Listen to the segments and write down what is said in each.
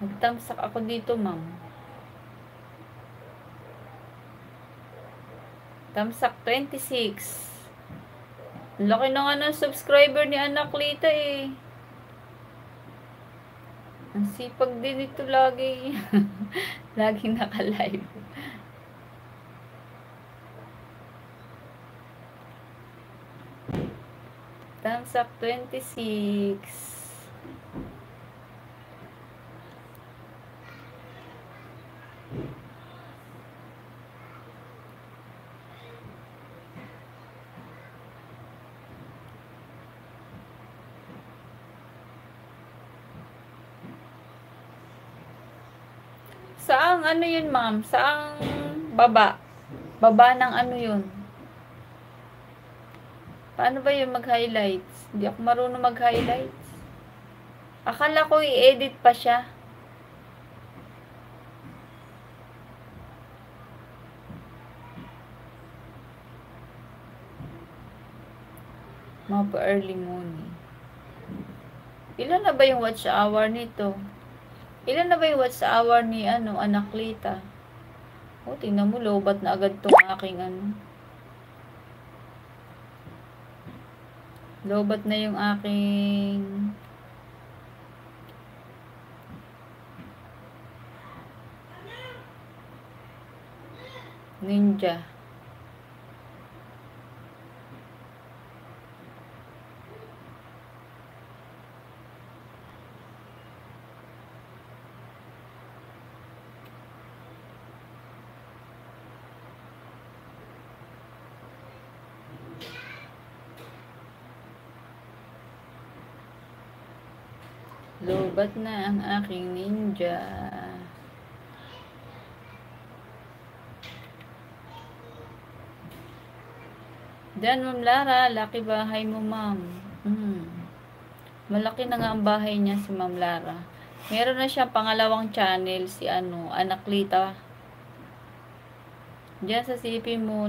Nagtamsak ako dito, ma'am. Tamsak 26. Laki na nga ng subscriber ni Anak Lita eh. Ang sipag din ito lagi. Laging naka-live. Tamsak 26. Saang ano yun, ma'am? Saang baba? Baba ng ano yun? Paano ba yun mag-highlights? Hindi ako marunong mag-highlights. Akala ko i-edit pa siya. Mga early morning. Ilan na ba yung watch hour nito? Ilan na ba yung watch hour ni Anak Lita? O, tingnan mo, lobat na agad tong aking lobat na yung aking ninja. Lobat na ang aking ninja. Diyan, Ma'am Lara. Laki bahay mo, ma'am. Malaki na nga ang bahay niya si Ma'am Lara. Meron na siya pangalawang channel si Anak Lita. Diyan sa CP mo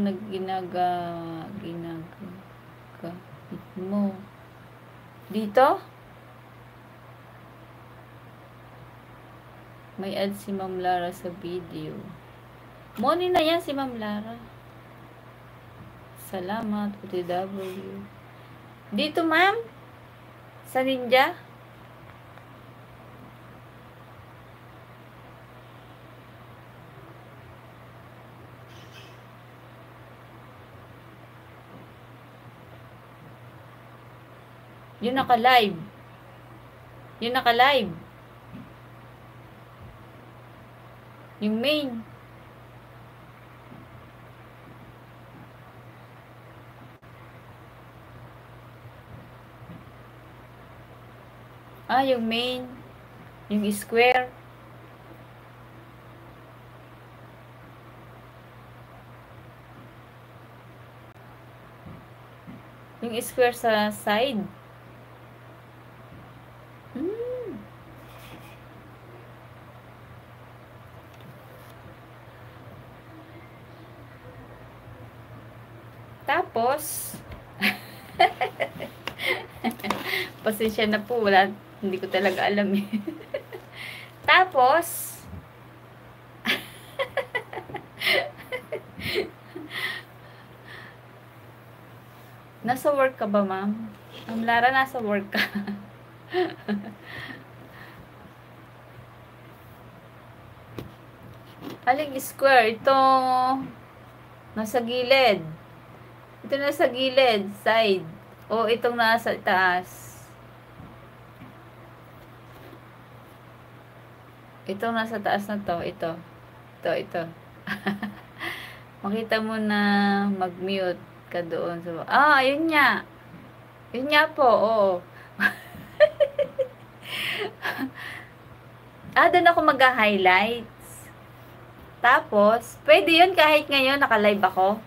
mo. Dito? May ad si Ma'am Lara sa video. Money na yan si Ma'am Lara. Salamat, OTW. Dito, ma'am? Sa ninja? Yun naka-live. Yun naka-live. Yung main. Yung main. Yung square. Yung square sa side. Tapos, pasensya na po, hindi ko talaga alam eh. Tapos, nasa work ka ba, ma'am? Ma'am Lara, nasa work ka. Aling square? Ito, nasa gilid. Ito nasa gilid, side. O itong nasa taas. Itong nasa taas na to, ito. Ito. Makita mo na mag-mute ka doon. Yun nga. Yun nga po, oo. Doon ako mag-highlights. Tapos, pwede yun kahit ngayon naka-live ako.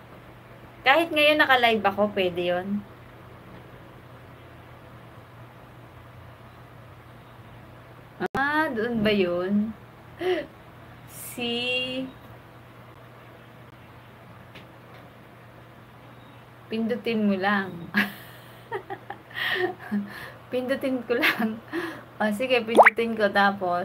Kahit ngayon naka-live ako, pwede yun. Doon ba yun? Pindutin mo lang. Pindutin ko lang. Sige, pindutin ko tapos.